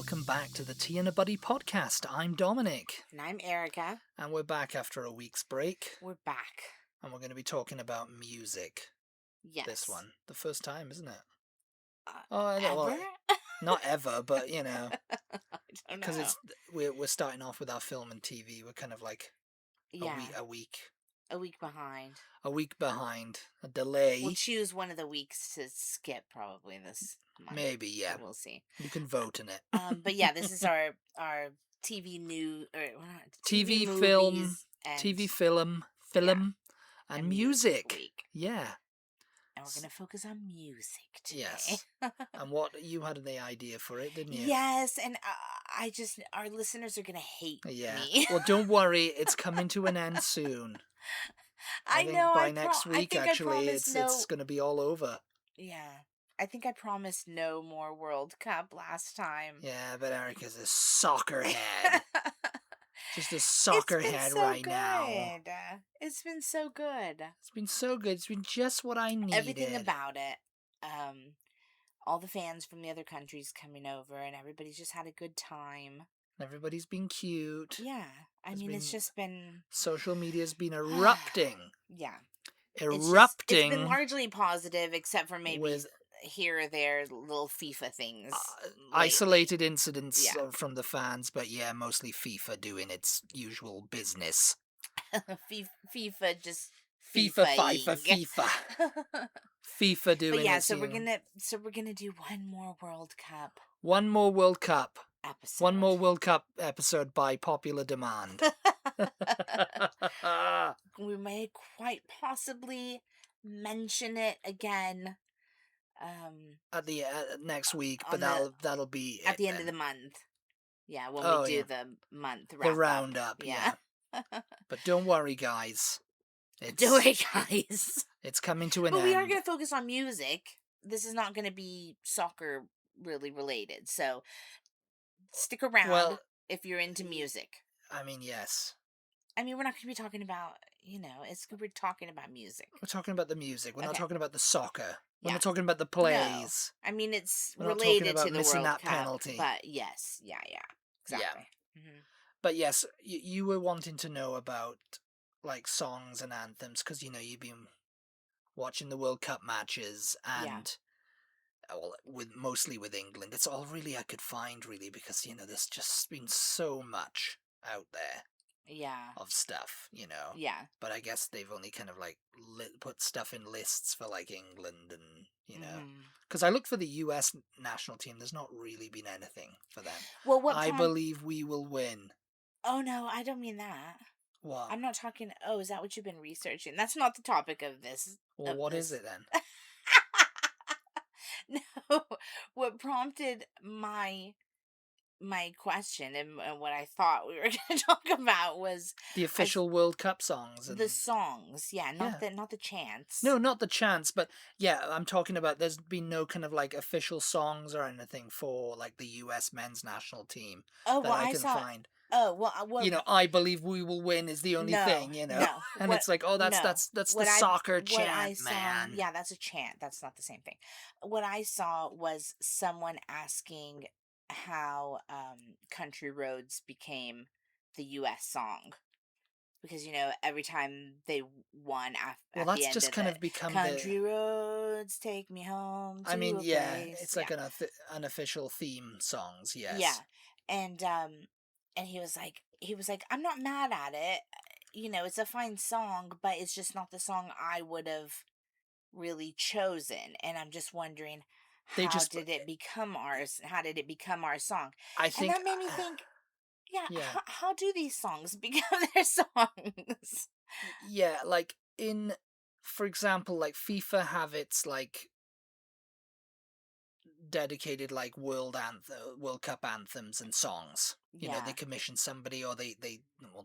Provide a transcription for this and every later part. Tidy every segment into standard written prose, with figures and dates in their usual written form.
welcome back to the Tea and a Buddy podcast. I'm Dominic. And I'm Erica. And we're back after a week's break. We're back. And we're going to be talking about music. Yes. This one. The first time, isn't it? Ever? Well, not ever, but, you know. I don't know. Because we're starting off with our film and TV. We're kind of like a week behind. A week behind. A delay. We'll choose one of the weeks to skip probably this month. Maybe, yeah. We'll see. You can vote in it. But yeah, this is our TV TV film, and music. Week. Yeah. And we're going to focus on music today. Yes. And you had the idea for it, didn't you? Yes, and our listeners are going to hate me. Well, don't worry, it's coming to an end soon. I think know. by next week, actually, it's going to be all over. Yeah. I think I promised no more World Cup last time. Yeah, but Erica's a soccer head. Just a soccer head right now. It's been so good. It's been so good. It's been just what I needed. Everything about it. All the fans from the other countries coming over, and everybody's just had a good time. Everybody's been cute. Yeah. It's just been... Social media's been erupting. Yeah. Erupting. It's been largely positive, except for maybe... here or there, little FIFA things. Isolated incidents from the fans, but yeah, mostly FIFA doing its usual business. FIFA just... FIFA. FIFA doing but yeah, its... so we're gonna do one more World Cup. One more World Cup. Episode. One more World Cup episode by popular demand. We may quite possibly mention it again. At the next week, but that'll be at the end of the month. Yeah, when we do the month the roundup. Yeah. But don't worry, guys. It's coming to an end. But we are going to focus on music. This is not going to be soccer really related. So stick around if you're into music. I mean, yes. I mean, we're not going to be talking about, we're talking about music. We're talking about the music. We're not talking about the soccer. We're Yeah. not talking about the plays. No. I mean, it's We're related not talking about to the missing World that Cup, penalty. but yes. Yeah. Exactly. Yeah. Mm-hmm. But yes, you were wanting to know about, like, songs and anthems, because, you've been watching the World Cup matches, and... Well, mostly with England. It's all really I could find, really, because, there's just been so much out there. Yeah. Of stuff, Yeah. But I guess they've only kind of, like, put stuff in lists for, like, England and, Because I looked for the US national team. There's not really been anything for them. Well, I believe we will win. Oh, no, I don't mean that. What? I'm not talking... Oh, is that what you've been researching? That's not the topic of this. Well, what is it, then? No, what prompted my question and what I thought we were going to talk about was the official World Cup songs. The songs, not the chants. No, not the chants, but yeah, I'm talking about there's been no kind of like official songs or anything for like the US men's national team I can find. Oh, well, I believe we will win is the only thing, No. And it's like, that's the soccer chant, man. Yeah, that's a chant. That's not the same thing. What I saw was someone asking how Country Roads became the U.S. song. Because, every time they won that's the end just kind of become Country Roads, take me home to a place. It's like an unofficial theme songs, yes. Yeah, and he was like, I'm not mad at it. It's a fine song, but it's just not the song I would have really chosen. And I'm just wondering, how did it become ours? How did it become our song? I think... And that made me think, how do these songs become their songs? Yeah, like for example, like FIFA have its like dedicated like World Cup anthems and songs. They commission somebody, or they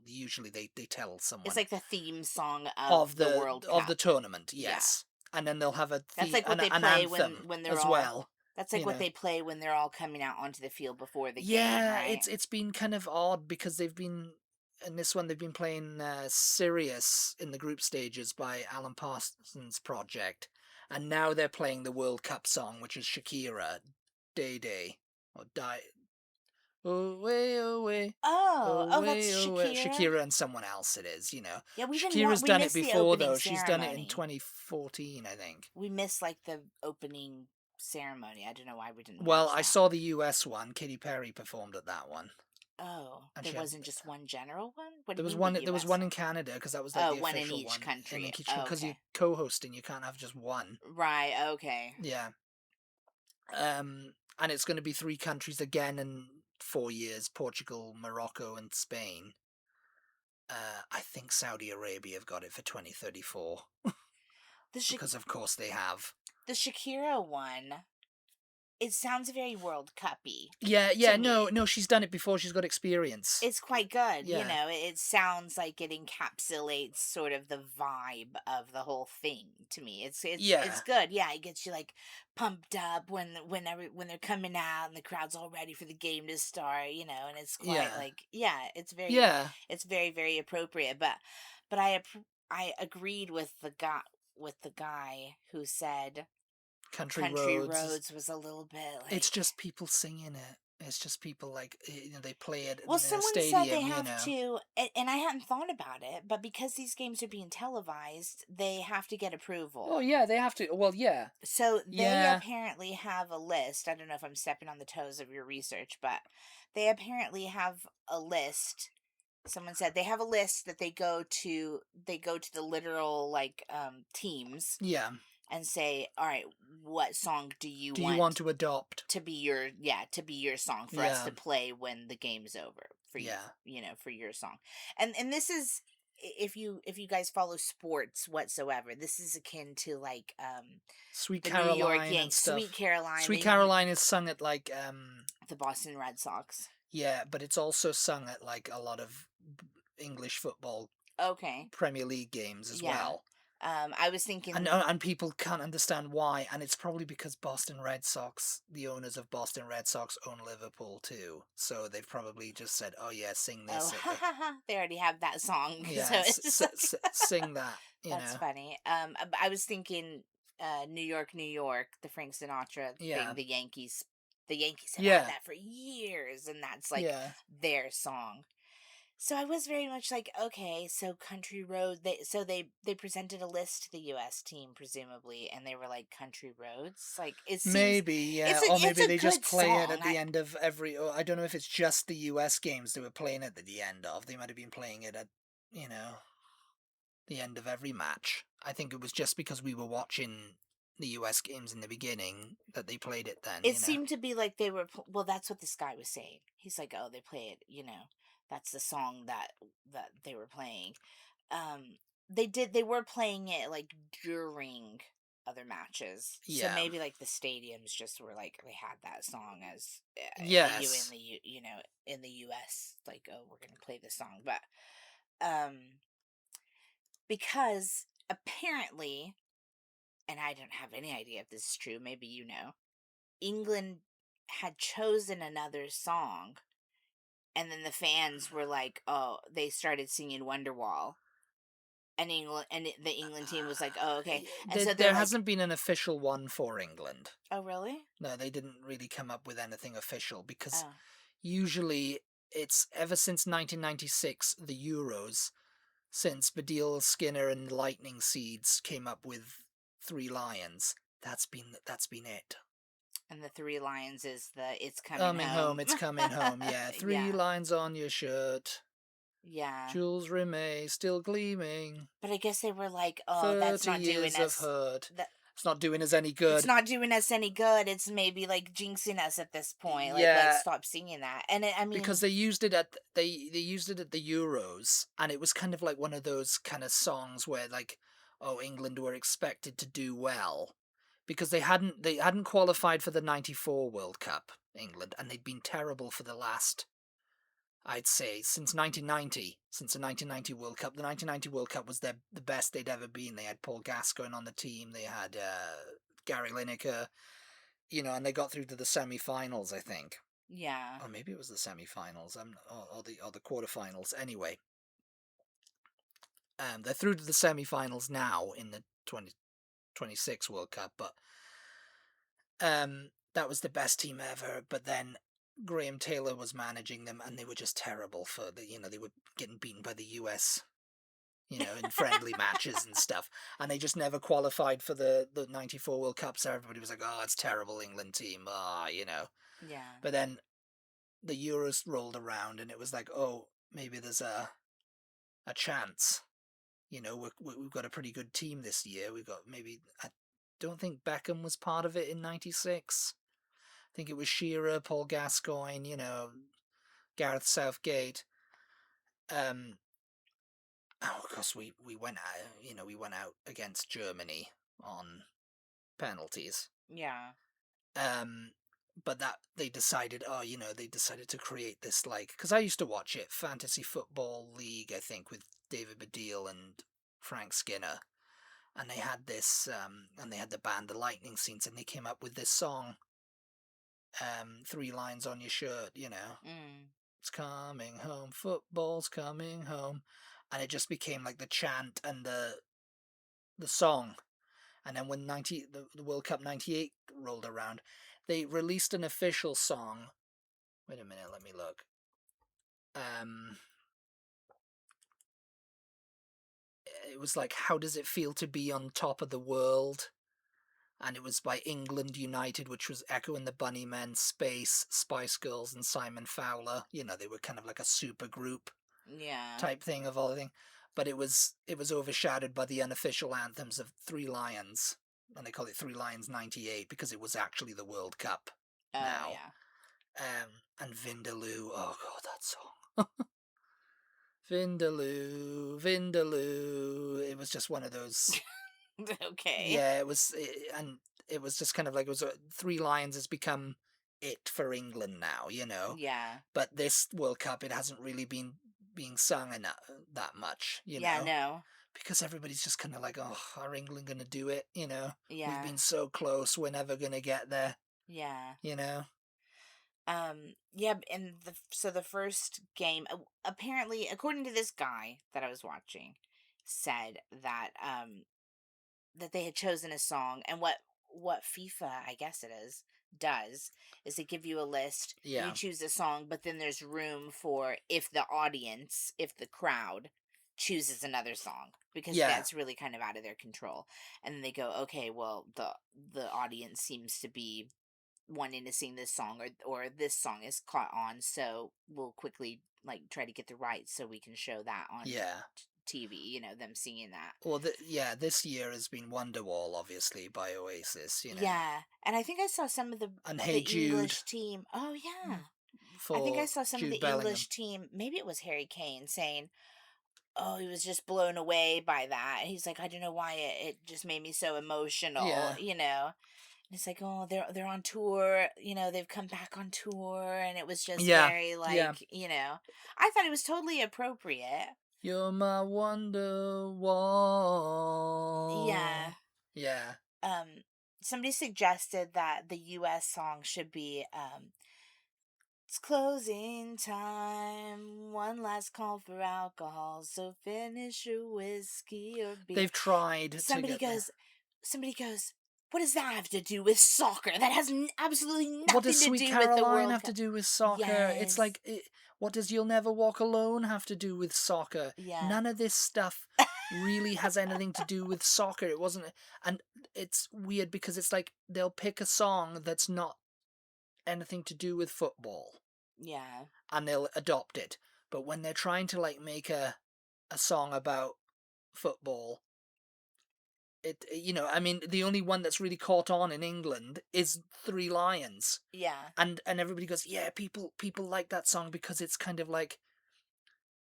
usually they tell someone. It's like the theme song of the World Cup. Of the tournament, yes. Yeah. And then they'll have that's like what they play when they're as all, well. That's like what they play when they're all coming out onto the field before the game. Yeah, right? it's been kind of odd because they've been playing Sirius in the group stages by Alan Parsons' project. And now they're playing the World Cup song, which is Shakira, Day Day, or Die. Away, away, Oh, that's away, away. Shakira? Shakira and someone else it is, you know. Yeah, Shakira's we done it missed the before, opening though. She's done it in ceremony. 2014, I think. We missed, like, the opening ceremony. I don't know why we didn't Well, watch I that. saw the US one. Katy Perry performed at that one. Oh, And there she had wasn't just one general one? What do There you was mean the one. There was US one in one? Canada because that was like Oh, the one in official each one. And country. because you're Okay. co-hosting, you can't have just one. Right, okay. Yeah. And it's going to be 3 countries again in 4 years: Portugal, Morocco, and Spain. I think Saudi Arabia have got it for 2034 The Sha because, of course, they have. the Shakira one, it sounds very World Cup-y Yeah, to yeah. No, me. no. She's done it before. She's got experience. It's quite good, you Yeah, know, it sounds like it encapsulates sort of the vibe of the whole thing to me. It's yeah, good. Yeah, it gets you like pumped up when they're coming out and the crowd's all ready for the game to start, you know, and it's quite yeah, like yeah, yeah. it's very appropriate, but I agreed with the guy who said Country Country roads. Roads was a little bit It's like just people singing it. It's just people like they play it well, in a someone said they stadium. have to, and I hadn't thought about it, but because these games are being televised, they have to get Oh approval. yeah, they have to. Well, yeah, So they yeah, apparently have a list. I don't know if I'm stepping on the toes of your research, but they apparently have a list. Someone said they have a list that they go to the literal like teams yeah. and say, "All right, what song do you Do you want want to adopt? to be your to be your song for us Yeah, to play when the game's over for you, yeah. you know, for your song." And this is if you guys follow sports whatsoever, this is akin to like Sweet the New York Caroline and Yankees, Sweet stuff. Caroline, Sweet they Caroline is sung at like the Boston Red Sox. yeah, but it's also sung at like a lot of English football Okay. Premier League games as Yeah. well. I was thinking And people can't understand why, and it's probably because Boston Red Sox, the owners of Boston Red Sox own Liverpool too, so they've probably just said, "Oh yeah, sing oh this at ha the ha ha they already have that song so yeah, it's like sing that," you that's know. funny. I was thinking New York, New York, the Frank Sinatra thing, Yeah, the Yankees have had yeah, that for years and that's like yeah. their song. So I was very much like, okay, so Country Road they presented a list to the US team presumably and they were like Country Roads. Like it seems Maybe, yeah, or it's maybe a they just good play it song. at the end of every. Or I don't know if it's just the US games they were playing it at the end of. They might have been playing it at, you know, the end of every match. I think it was just because we were watching the US games in the beginning that they played it then, It you know. seemed to be like they were well, that's what this guy was saying. He's like, "Oh, they play it, you know. That's the song that they were playing." They were playing it like during other matches. So Yeah. maybe like the stadiums just were like they had that song as in Yes. the you know, in the US like, "Oh, we're going to play this song." But um because apparently, and I don't have any idea if this is true, maybe you know, England had chosen another song, and then the fans were like, "Oh," they started singing Wonderwall, and the England team was like, "Oh, okay," and so they're There like, hasn't been an official one for England. "Oh, really? No, they didn't really come up with anything official because Oh, usually it's ever since 1996, the Euros, since Badil, Skinner, and Lightning Seeds came up with Three Lions. That's been it. and the Three Lions is the It's Coming Coming home, Home." it's coming home. Yeah, three Yeah, lines on your shirt. yeah. Jewels remain still gleaming. But I guess they were like, "Oh, that's 30 not doing years of us hurt. that." It's not doing us any It's good. not doing us any good. It's maybe like jinxing us at this point. Like, let's Yeah, stop singing that. And I because mean, they used it at they used it at the Euros, and it was kind of like one of those kind of songs where like, oh, England were expected to do well because they hadn't qualified for the '94 World Cup, England, and they'd been terrible for the last, I'd say, since 1990, since the 1990 World Cup. The 1990 World Cup was the best they'd ever been. They had Paul Gascoigne on the team. They had Gary Lineker, you know, and they got through to the semi-finals, I think. yeah. Or maybe it was the semi-finals, or the quarterfinals. Anyway, they're through to the semi-finals now in the 2026 World Cup, but that was the best team ever. But then Graham Taylor was managing them, and they were just terrible for they were getting beaten by the US, in friendly matches and stuff. And they just never qualified for the 94 World Cup, so everybody was like, oh, it's terrible England team, Yeah. But then the Euros rolled around, and it was like, oh, maybe there's a chance. We've got a pretty good team this year. We've got maybe, I don't think Beckham was part of it in '96. I think it was Shearer, Paul Gascoigne, Gareth Southgate. Um, of course, we went out, we went out against Germany on penalties. Yeah. Um, but that they decided, they decided to create this, like, because I used to watch it, Fantasy Football League, I think, with David Baddiel and Frank Skinner, and they had this, and they had the band The Lightning Scenes, and they came up with this song, 3 lines on your shirt. Mm. It's coming home, football's coming home, and it just became like the chant and the song. And then when the World Cup '98 rolled around, they released an official song. Wait a minute, let me look. It was like, "How does it feel to be on top of the world?" And it was by England United, which was Echo and the Bunnymen, Space, Spice Girls, and Simon Fowler. They were kind of like a super group Yeah. type thing of all thing. But it was overshadowed by the unofficial anthems of Three Lions, and they call it Three Lions '98 because it was actually the World Cup Oh, now. yeah. And Vindaloo, oh god, that song. Vindaloo, Vindaloo. It was just one of those. Okay. Yeah, and it was just kind of like, it was Three Lions has become it for England now. Yeah. But this World Cup, it hasn't really been being sung enough that much, Yeah, no. because everybody's just kind of like, oh, are England gonna do it? We've Yeah. been so close, we're never gonna get there. Yeah. You know? Yeah, and the first game, apparently, according to this guy that I was watching, said that that they had chosen a song, and what FIFA, I guess it is they give you a list, you Yeah, choose a song, but then there's room for, if the audience, if the crowd chooses another song, because yeah, that's really kind of out of their control. And then they go, okay, well, the audience seems to be wanting to sing this song, or this song is caught on, so we'll quickly like try to get the rights so we can show that on yeah. TV, them singing that. Well, yeah, this year has been Wonderwall, obviously, by Oasis. Yeah, and I think I saw some of And the Hey Jude English team. Oh yeah. I think I for saw some of Jude the Bellingham. English team, maybe it was Harry Kane, saying, "Oh, he was just blown away by that." And he's like, "I don't know why it just made me so emotional," Yeah, And it's like, "Oh, they're on tour, they've come back on tour, and it was just yeah, very yeah. like. I thought it was totally appropriate." You're my Yeah. Wonderwall. Yeah. Um Somebody suggested that the US song should be it's closing time. One last call for alcohol. So finish your whiskey or beer. They've tried to Somebody get there. goes, somebody goes, what does that have to do with soccer? That has absolutely What does nothing to Sweet do with the Caroline World have to Cup. do with soccer? It's Yes. like, what does You'll Never Walk Alone have to do with soccer? Yeah. None of this stuff really has anything to do with soccer. It wasn't, and it's weird because it's like they'll pick a song that's not anything to do with football Yeah. and they'll adopt it. But when they're trying to like make a song about football, I mean, the only one that's really caught on in England is Three Lions. Yeah. And everybody goes, yeah, people like that song because it's kind of like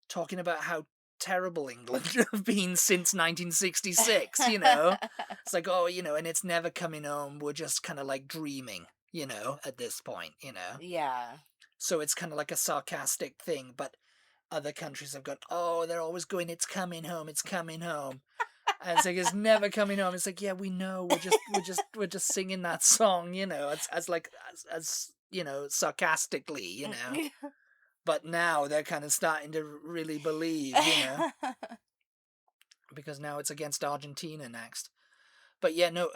talking about how terrible England have been since 1966. It's like, oh, and it's never coming home, we're just kind of like dreaming, at this point. Yeah. So it's kind of like a sarcastic thing, but other countries have gone, oh, they're always going, it's coming home, it's coming home. And it's like, it's never coming home. It's like, yeah, we know, we're just singing that song, as sarcastically. But now they're kind of starting to really believe, because now it's against Argentina next. But yeah, no,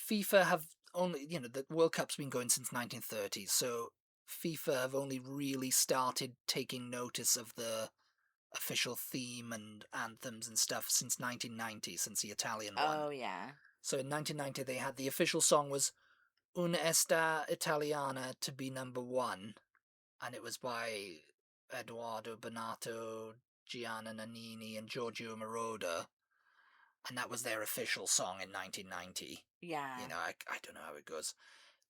FIFA have only, the World Cup's been going since 1930, so FIFA have only really started taking notice of the official theme and anthems and stuff since 1990, since the Italian one. Oh, yeah. So in 1990, they had the official song was Un'esta Italiana to be number one, and it was by Edoardo Bonato, Gianna Nannini, and Giorgio Moroder, and that was their official song in 1990. Yeah. I don't know how it goes.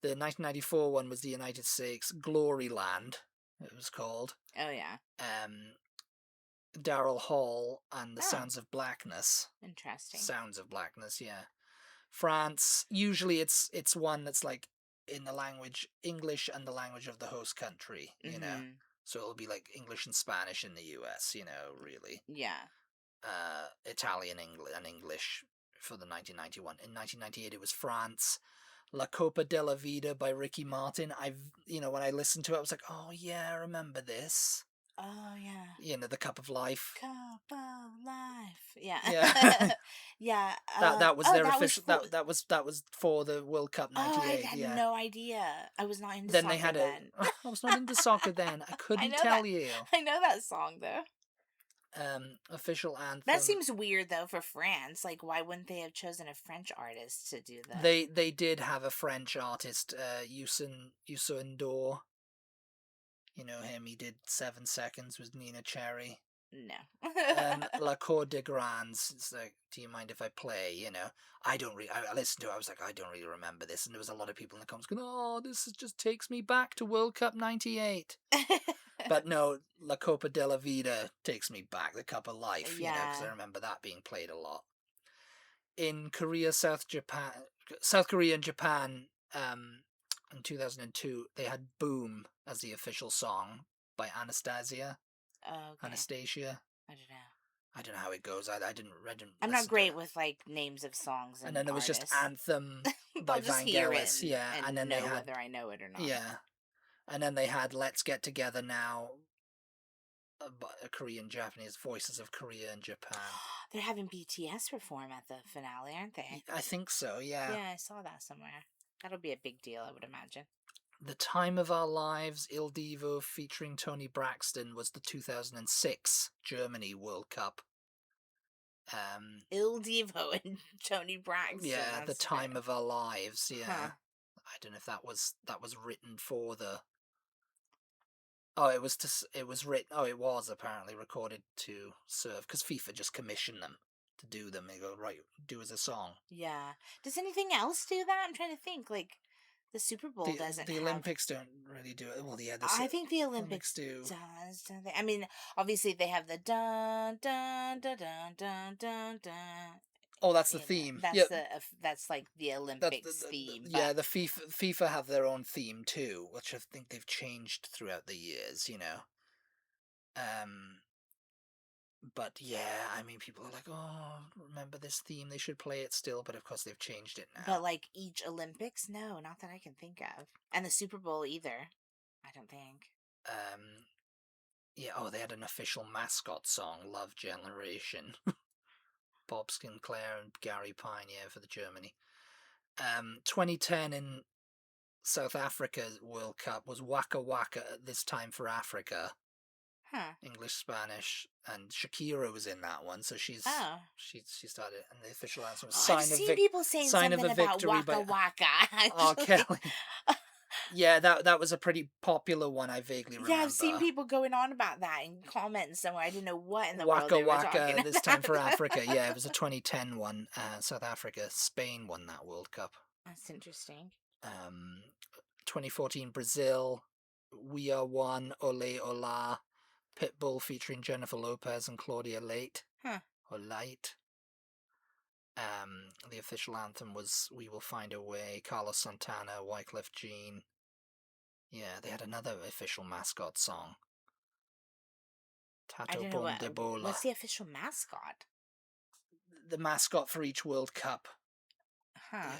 The 1994 one was the United States Glory Land, it was called. Oh, yeah. Daryl Hall and the Oh, Sounds of Blackness. interesting. Sounds of Blackness, yeah. France, usually it's one that's like in the language English and the language of the host country, Mm-hmm. So it'll be like English and Spanish in the US, really. Yeah. Italian and English for the 1991. In 1998 it was France. La Copa della Vida by Ricky Martin. When I listened to it I was like, "Oh yeah, I remember this." Oh, yeah. The Cup of Life. Cup of life. Yeah. Yeah. Yeah. that was Oh, their that was official for. that was for the World Cup Oh, I 98, had yeah. no idea. I was not into Then they soccer had then. I was not into soccer then. I I couldn't know that. tell you. I know that song though. Official That anthem. seems weird though for France. Like, why wouldn't they have chosen a French artist to do the? They did have a French artist, Youssou N'Dour. You know him. He did 7 Seconds with Nina Cherry. No. La Cour des Grands. It's like, do you mind if I play? I don't really. I listened to it. I was like, I don't really remember this, and there was a lot of people in the comments going, "Oh, just takes me back to World Cup '98." But no, La Copa della Vida takes me back, the Cup of Life, Yeah. because I remember that being played a lot. In Korea, South Korea and Japan, in 2002, they had Boom as the official song by Anastasia. Oh, okay. Anastasia. I don't know how it goes. I didn't I'm not great with like names of songs and then there was artists. just Anthem by I'll just hear Vangelis, it yeah, and and then know they had whether I know it or not. yeah, and then they had Let's Get Together Now, Korean Japanese Voices of Korea and Japan. They're having BTS perform at the finale, aren't they? I think so, yeah. Yeah, I saw that somewhere. That'll be a big deal, I would imagine. The Time of Our Lives, Il Divo featuring Tony Braxton was the 2006 Germany World Cup. Il Divo and Tony Braxton. Yeah, The Time of Our Lives. Yeah, huh. I don't know if that was written for the. Oh, it was written. Oh, it was apparently recorded to serve because FIFA just commissioned them to do them. They go, right, do as a song. Yeah. Does anything else do that? I'm trying to think. Like, the Super Bowl doesn't. The Olympics don't really do it. Well, yeah, I think the Olympics do. Does, don't they? I mean, obviously they have the dun dun dun dun dun dun dun. Oh, that's the theme. That's like the Olympics theme. Yeah, the FIFA have their own theme too, which I think they've changed throughout the years. But yeah, I mean, people are like, "Oh, remember this theme? They should play it still." But of course, they've changed it now. But like each Olympics, no, not that I can think of, and the Super Bowl either. I don't think. Yeah. Oh, they had an official mascot song, "Love Generation." Bob Sinclair and Gary Pine, yeah, for the Germany. 2010 in South Africa's World Cup was Waka Waka, this time for Africa. Huh. English, Spanish, and Shakira was in that one, so she started, and the official answer was I've seen people saying something about Waka Waka. R. Kelly. Yeah, that was a pretty popular one. I vaguely remember. Yeah, I've seen people going on about that in comments somewhere. I didn't know what in the Waka world they were Waka, talking this time for Africa. Yeah, it was a 2010 one. South Africa, Spain won that World Cup. That's interesting. 2014 Brazil, We Are One, Ole Ola, Pitbull featuring Jennifer Lopez and Claudia Leight. Huh. Or Light. The official anthem was We Will Find a Way, Carlos Santana, Wyclef Jean. Yeah, they had another official mascot song. Tato Bondebola. What's the official mascot? The mascot for each World Cup. Huh.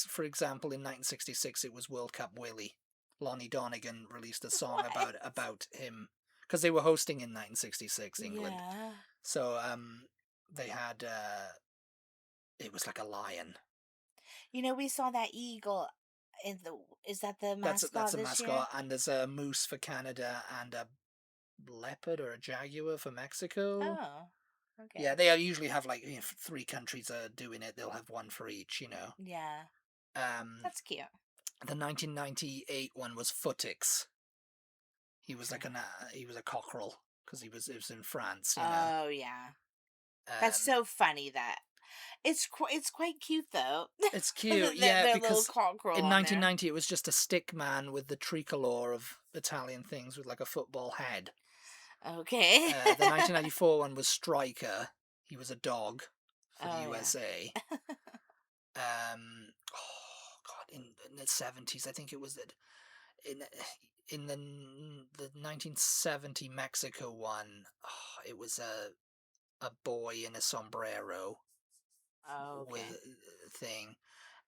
For example, in 1966, it was World Cup Willie. Lonnie Donegan released a song about him because they were hosting in 1966 England. Yeah. So they had it was like a lion. We saw that eagle in the is that the That's mascot a this year? mascot, and there's a moose for Canada and a leopard or a jaguar for Mexico. Oh, Yeah, okay. they usually have like, three countries are doing it. They'll have one for each. Yeah, Um, that's cute. the 1998 one was Footix. He was a cockerel because it was in France. Oh yeah, that's Um, so funny that it's quite cute though. it's cute, that yeah, their little because cockerel in on there. 1990 it was just a stick man with the tricolor of Italian things with like a football head. Okay. The 1994 one was Striker. He was a dog for the Oh yeah. USA. Oh God, in the 70s, I think it was that in in the 1970 Mexico one. Oh, it was a boy in a sombrero Oh, with okay. a thing.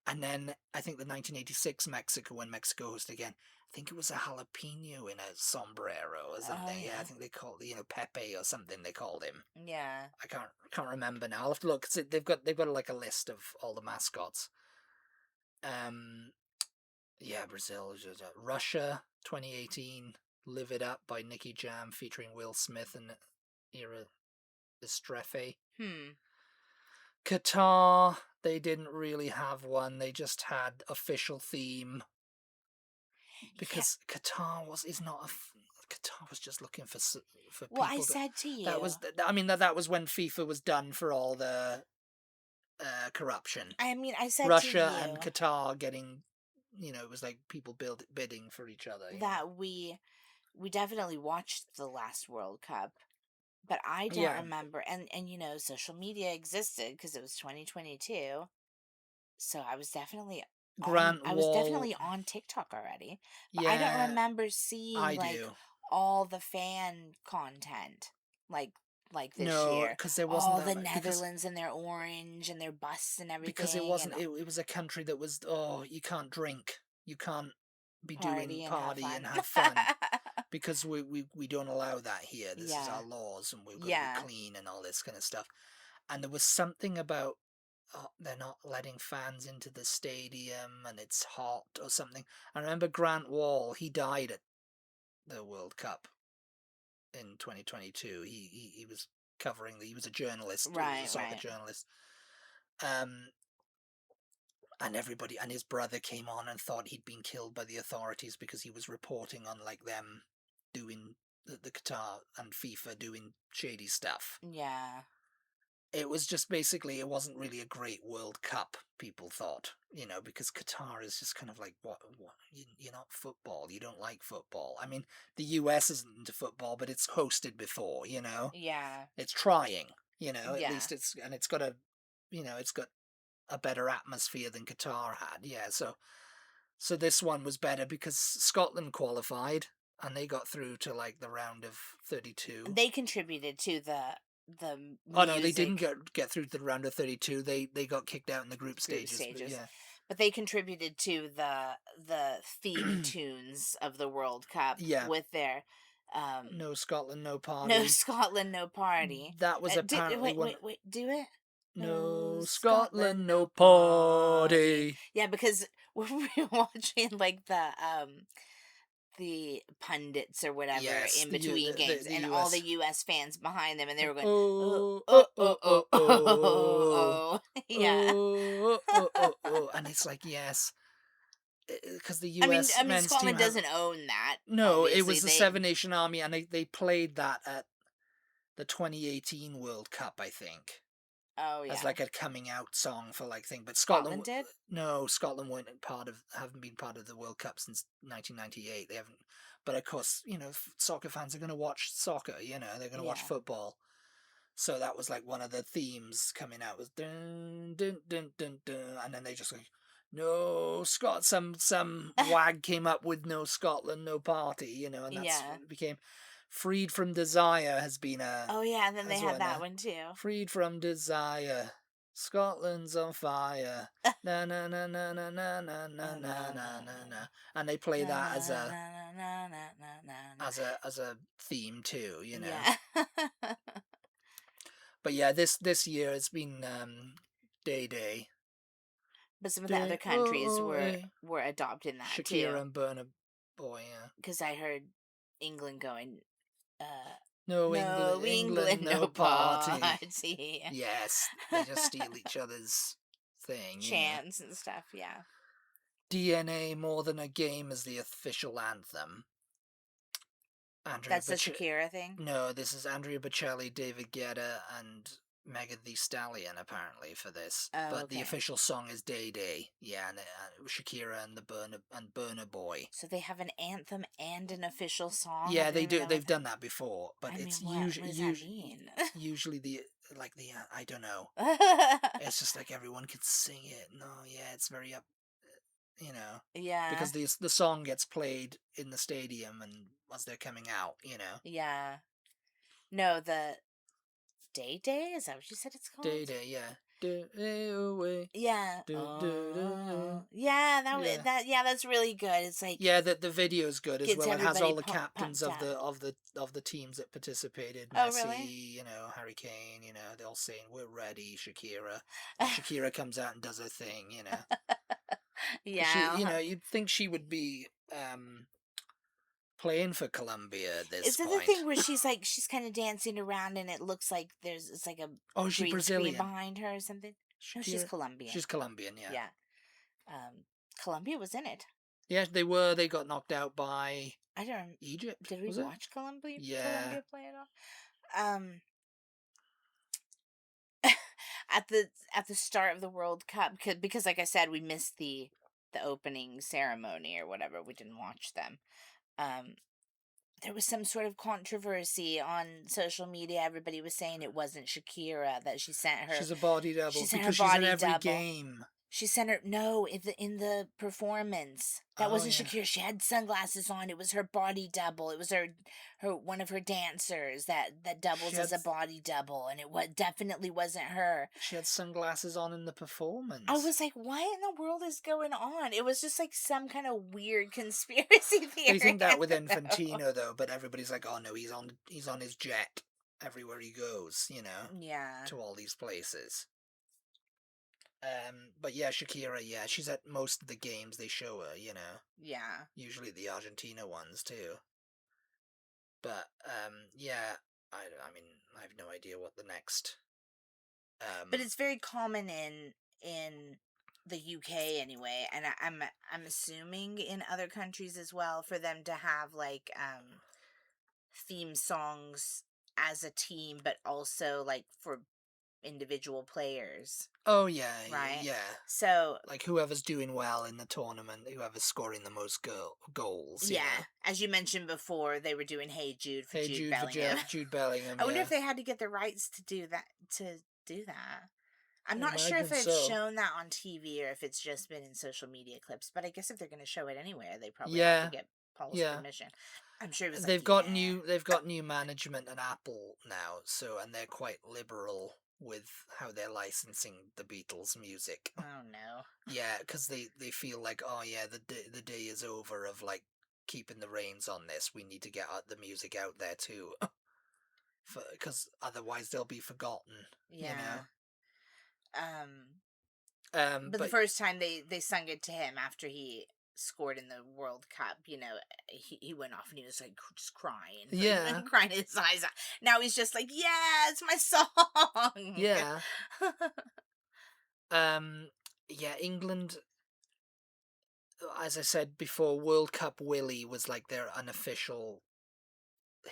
And then I think the 1986 Mexico, when Mexico hosted again, I think it was a jalapeno in a sombrero or Oh something. Yeah, I yeah. think they called, Pepe or something they called him. Yeah. I can't remember now. I'll have to look. They've got like a list of all the mascots. Um, yeah, Brazil, Russia, 2018, "Live It Up" by Nicky Jam featuring Will Smith and Ira Estrefe. Hmm. Qatar, they didn't really have one. They just had official theme Yeah. because Qatar was is not a. Qatar was just looking for Well, I people to. said to That you. was I mean that was when FIFA was done for all the corruption. I mean, I said to Russia and you Qatar getting, it was like people bidding for each other. that we definitely watched the last World Cup, but I don't Yeah, remember. And social media existed because it was 2022. So Grant I was Wall. definitely on TikTok already, but I don't Yeah, remember seeing I like do. all the fan content like this No, year. because there wasn't All that the much, because Netherlands and their orange and their busts and it everything and wasn't it was a country that was, oh, you can't drink, you can't be doing party and have party and fun. have fun, because we don't allow that here. This is Yeah. our laws, and we've got to be Yeah. clean and all this kind of stuff. And there was something about, oh, they're not letting fans into the stadium and it's hot or something. I remember Grant Wall, he died at the World Cup in 2022. He was he was a journalist, he was a Right, soccer right. journalist. Um, and everybody and his brother came on and thought he'd been killed by the authorities because he was reporting on like them doing the Qatar and FIFA doing shady stuff. Yeah. It was just basically, it wasn't really a great World Cup, people thought, because Qatar is just kind of like, what you're not football, you don't like football. I mean, the US isn't into football, but it's hosted before, Yeah. it's trying, at Yeah. least it's got it's got a better atmosphere than Qatar had. Yeah, so this one was better because Scotland qualified and they got through to like the round of 32. They contributed to the Oh no, they didn't music get through to the round of 32. They got kicked out in the group group stages. But stages. yeah, But they contributed to the theme tunes of the World Cup yeah. with their um No Scotland, no no party. Scotland, no party. That was apparently Wait, one. do it. No No Scotland, Scotland, no no party. party. Yeah, because when we were watching like the pundits or whatever Yes, in between games the and all the US. US fans behind them and they were going, oh, Oh, oh, oh, oh, oh, oh, oh, oh, oh, oh. Yeah. oh, oh, oh, oh, and it's like, yes, because the US I mean, men's team Scotland have. doesn't own that. No, it Obviously, was the Seven Nation Army, and they played that at the 2018 World Cup, I think, oh as yeah, like a coming out song for like thing. But Scotland did. no, Scotland haven't been part of the World Cup since 1998. They haven't. But of course, soccer fans are going to watch soccer. They're going to watch Yeah. football. So that was like one of the themes coming out was dun dun dun dun dun, and then they just like, no Scott. Some wag came up with no Scotland, no party. And that's Yeah. became Freed from Desire has been a Oh yeah, and then they as had one. that one too. Freed from Desire. Scotland's on fire. Na na na na na na na na Na na na na na na na na. And they play na that na na na na na na. as a theme too. Yeah. But yeah, this year it's been Day Day. But some of the other Day, countries oh, oh, were adopting that Shakira too. and Burna Boy, yeah. Because I heard England going, No England, no England, England, no no party. party. Yes, they just steal each other's thing, you know. Chants and stuff, yeah. DNA More Than a Game is the official anthem. Andrea That's the Bocelli. Shakira thing? No, this is Andrea Bocelli, David Guetta, and Megan Thee Stallion apparently for this. Oh, But the okay. official song is Day Day. Yeah, and Shakira and the Burner Boy. So they have an anthem and an official song? I Yeah, didn't they even do. know what They've that. done that before, but I mean, it's what does that mean? usually the I don't know. It's just like everyone could sing it. No, yeah, it's very up, you know, Yeah, because the song gets played in the stadium and as they're coming out, you know. yeah. No, the Day Day? Is that what you said it's Day called? day, yeah. Do away. Yeah. Do do do. Yeah, Yeah. yeah, that's really good. It's like Yeah, the video's good as gets well. It has everybody all the captains pumped of up. the teams that participated. Oh, Messi, really? you know, Harry Kane, you know, they're all saying we're ready. Shakira, and Shakira comes out and does her thing, you know, because she, Yeah, I'll you know, have. you'd think she would be playing for Colombia at this Is it the point. thing where she's kind of dancing around and it looks like it's like a Oh, is she green screen Brazilian? behind her or something? No, she's Shakira, Colombian. she's Colombian, yeah. Yeah. Colombia was in it. Yeah, they were. They got knocked out by I don't. Egypt, Did we was it? watch Colombia Yeah. Colombia play at all? At the start of the World Cup, because like I said, we missed the opening ceremony or whatever. We didn't watch them. Um, there was some sort of controversy on social media. Everybody was saying it wasn't Shakira, that She's a body she double sent her because she's in body every double. game. She sent her no in the performance. That Oh wasn't yeah. Shakira. She had sunglasses on. It was her body double. It was her one of her dancers that She doubles as had a body double, and definitely wasn't her. she had sunglasses on in the I performance. was like, what in the world is going on? It was just like some kind of weird conspiracy They theory. think that I with don't know. Infantino though, but everybody's like, oh no, he's on his jet everywhere he goes, you know, Yeah, to all these places. But yeah, Shakira, yeah, she's at most of the games they show her, you know, yeah. usually the Argentina ones too. But yeah, I mean, I have no idea what the next But um it's very common in the UK anyway, and I'm assuming in other countries as well for them to have like theme songs as a team, but also like for individual players, oh yeah, right? yeah. So Like whoever's doing well in the tournament, whoever's scoring the most goals, you yeah, know. as you mentioned before, they were doing "Hey Jude" for Hey Jude Jude for Bellingham. Jude Bellingham, I wonder if yeah. they had to get the rights to do that to do that. I'm I not sure if imagine they've so. shown that on TV or if it's just been in social media clips, but I guess if they're going to show it anywhere, they probably have to Yeah, get Paul's yeah. permission. I'm sure he was like, yeah. They've got new management at Apple now, so and they're quite liberal with how they're licensing the Beatles music. Oh no. Yeah, because they feel like, oh yeah, the day is over of like keeping the reins on this. We need to get the music out there too, because otherwise they'll be forgotten. You Yeah. know. Um, but the But first time they sung it to him after he scored in the World Cup, he went off and he was like just crying, yeah, crying his eyes out. Now he's just like, yeah, it's my song. yeah, yeah. England, as I said before, World Cup Willie was like their unofficial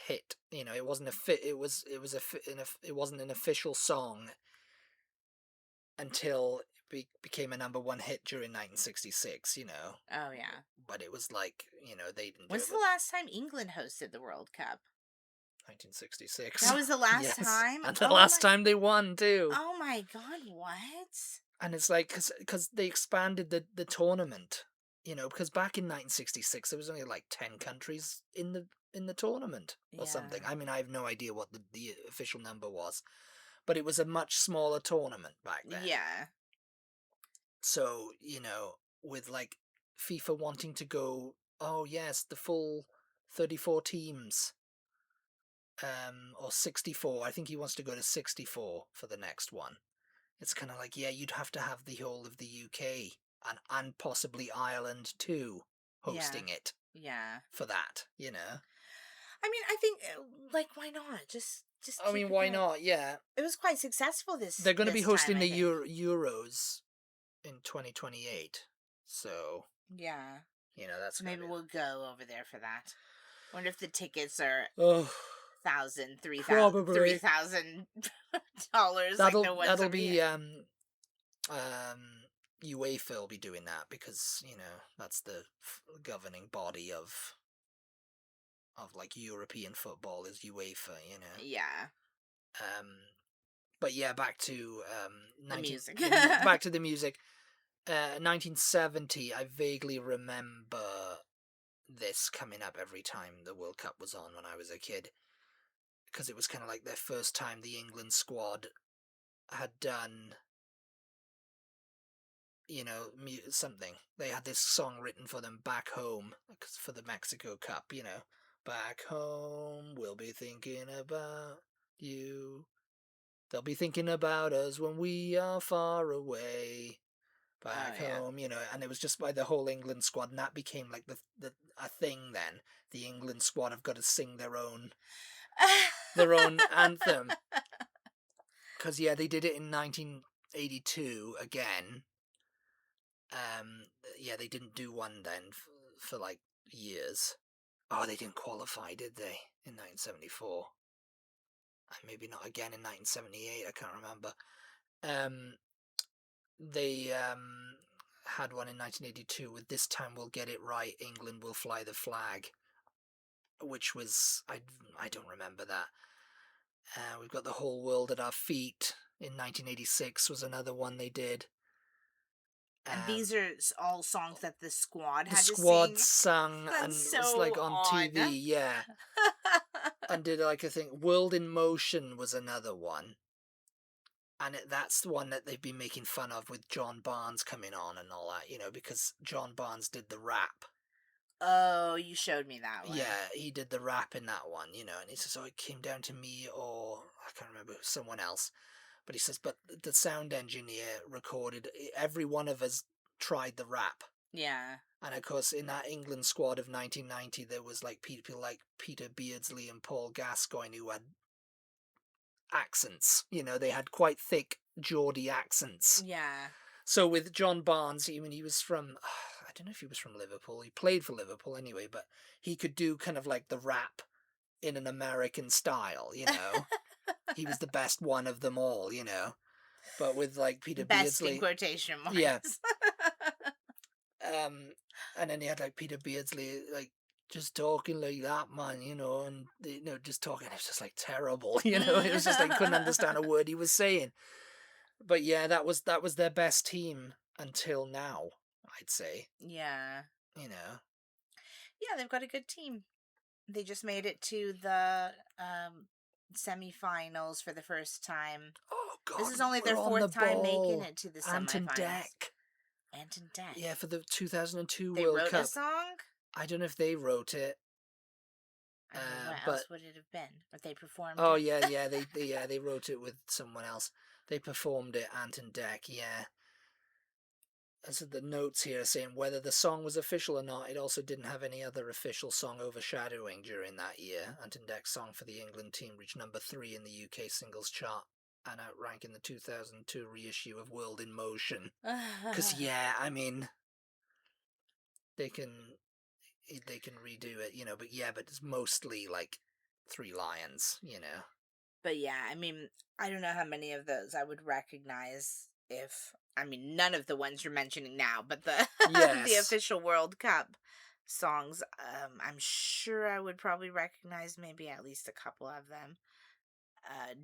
hit. You know, it wasn't a fit. It wasn't an official song until it became a number one hit during 1966. You know, Oh yeah. but it was like they didn't do When's it. the last time England hosted the World Cup? 1966. That was the last Yes, time? and the last time they won too. Oh my god, what? And it's like because they expanded the tournament. You know, because back in 1966 there was only like 10 countries in the tournament or something. Yeah. I mean, I have no idea what the official number was, but it was a much smaller tournament back then. Yeah. So, with like FIFA wanting to go, oh yes, the full 34 teams, or 64. I think he wants to go to 64 for the next one. it's kind of like, yeah, you'd have to have the whole of the UK and possibly Ireland too Yeah. hosting it Yeah. for that, you know. I mean, I think like why not? Just I keep mean, it why going. not? Yeah, It was quite successful they're going to be this time, hosting I the think. Euros in 2028, so Yeah. that's So going to maybe be. we'll go over there for that. Wonder if the tickets are Oh, thousand, three thousand, three probably thousand dollars like the ones that'll over here. be UEFA will be doing that because that's the governing body of like European football is UEFA, Yeah, Um, but yeah, back to the music. back to the music. 1970. I vaguely remember this coming up every time the World Cup was on when I was a kid, because it was kind of like their first time the England squad had done something. They had this song written for them back home for the Mexico Cup. Back home, we'll be thinking about you. They'll be thinking about us when we are far away. Oh Back yeah. home, and it was just by the whole England squad, and that became like a thing. Then the England squad have got to sing their own anthem, because they did it in 1982 again. They didn't do one then for like years. Oh, they didn't qualify, did they, in 1974? And maybe not again in 1978. I can't remember. They had one in 1982 with "This Time We'll Get It Right, England Will Fly the Flag," which was I don't remember that. We've got "The Whole World at Our Feet" in 1986 was another one they did. And these are all songs that the squad The had to squad sing. sang and That's it was like so on odd. TV, yeah. And did like I think "World in Motion" was another one. And that's the one that they've been making fun of with John Barnes coming on and all that, because John Barnes did the rap. Oh, you showed me that one. Yeah, he did the rap in that one, and he says, "Oh, it came down to me," or I can't remember, someone else. But he says, "But the sound engineer recorded every one of us tried the rap." Yeah. And of course, in that England squad of 1990, there was like people like Peter Beardsley and Paul Gascoigne who had accents. They had quite thick Geordie accents. Yeah. So with John Barnes, he was from, I don't know if he was from Liverpool. He played for Liverpool anyway, but he could do kind of like the rap in an American style, He was the best one of them all, But with like Peter Best in Beardsley, quotation yeah. marks. And then he had like Peter Beardsley, like just talking like that, man, and just talking. It was just like terrible, It was just like couldn't understand a word he was saying. But yeah, that was their best team until now, I'd say. Yeah. You know. Yeah, they've got a good team. They just made it to the semifinals for the first time. Oh God, This is only their we're on the fourth time making ball. it to the Anton semifinals. Deck. Anton Deck. Yeah, for the 2002 They World wrote Cup. a song? I don't know if they wrote it. I mean, what but else would it have been? Or they performed oh it? yeah, they wrote it with someone else. They performed it, Anton Deck, yeah. And so the notes here are saying whether the song was official or not, it also didn't have any other official song overshadowing during that year. Anton Deck's song for the England team reached number 3 in the UK singles chart and outranking the 2002 reissue of World in Motion. Because yeah, I mean, they can redo it, but it's mostly like Three Lions, But yeah, I mean, I don't know how many of those I would recognize if, I mean, none of the ones you're mentioning now, but the the Yes. official World Cup songs, I'm sure I would probably recognize maybe at least a couple of them.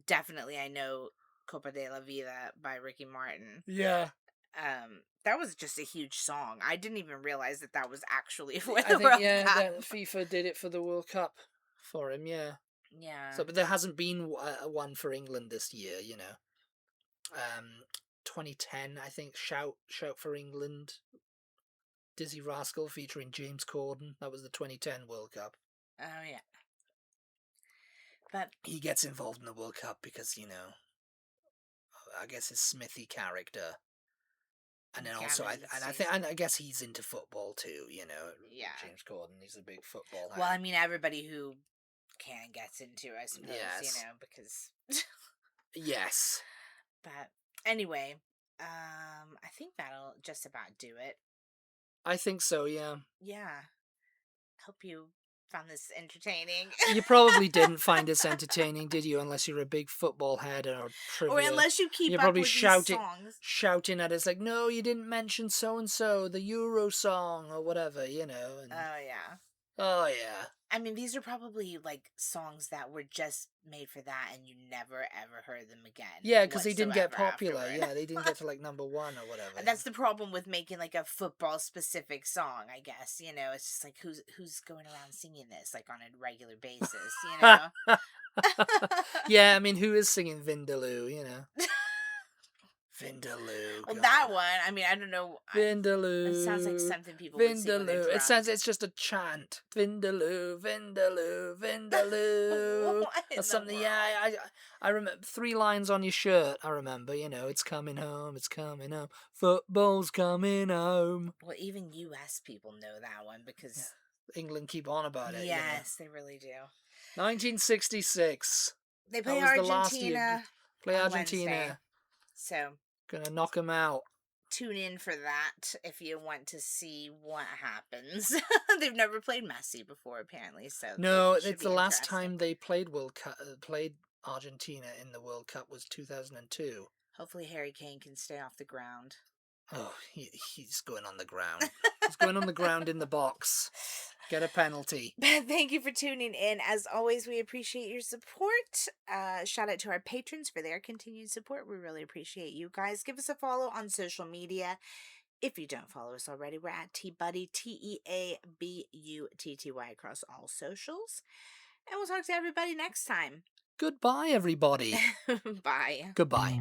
Definitely, I know Copa de la Vida by Ricky Martin. Yeah. That was just a huge song. I didn't even realize that that was actually for I the think, World yeah, Cup. that FIFA did it for the World Cup for him, yeah. Yeah. So, but there hasn't been one for England this year, 2010, I think, Shout for England, Dizzy Rascal featuring James Corden. That was the 2010 World Cup. Oh, yeah. But he gets involved in the World Cup because, I guess his Smithy character. And then also, Cameron and Diaz. I guess he's into football too. Yeah. James Corden, he's a big football Well, I head. mean, everybody who can gets into, I suppose, Yes. because. Yes. But anyway, I think that'll just about do it. I think so. Yeah. Yeah. Hope you found this entertaining. You probably didn't find this entertaining, did you? Unless you're a big football head or Or trivia. unless you keep You're up probably with these songs. shouting at us like, "No, you didn't mention so and so, the Euro song or whatever," And, Oh, yeah. oh yeah. I mean, these are probably like songs that were just made for that, and you never ever heard them again. Yeah, because they didn't get whatsoever popular. afterward. Yeah, they didn't get to like number 1 or whatever. That's the problem with making like a football specific song, I guess. It's just like who's going around singing this like on a regular basis, Yeah, I mean, who is singing Vindaloo? Vindaloo, Well, God. that one, I mean, I don't know. Vindaloo. It sounds like something people would sing when they're Vindaloo. drunk. It sounds, it's just a chant. Vindaloo, Vindaloo, Vindaloo. What in Or the something. world? Yeah, I remember 3 lines on your shirt. I remember, it's coming home, it's coming home. Football's coming home. Well, even U.S. people know that one because England keep on about it. yes, they really do. 1966. They That play was the last year. Argentina Play on Argentina. Wednesday. So Gonna knock them out. tune in for that if you want to see what happens. They've never played Messi before, apparently. So No, it should it's be the last interesting. time they played played Argentina in the World Cup was 2002. Hopefully, Harry Kane can stay off the ground. Oh, he's going on the ground. He's going on the ground in the box. Get a penalty. Thank you for tuning in. As always, we appreciate your support. Shout out to our patrons for their continued support. We really appreciate you guys. Give us a follow on social media. If you don't follow us already, we're at TButty, TEABUTTY across all socials. And we'll talk to everybody next time. Goodbye, everybody. Bye. Goodbye.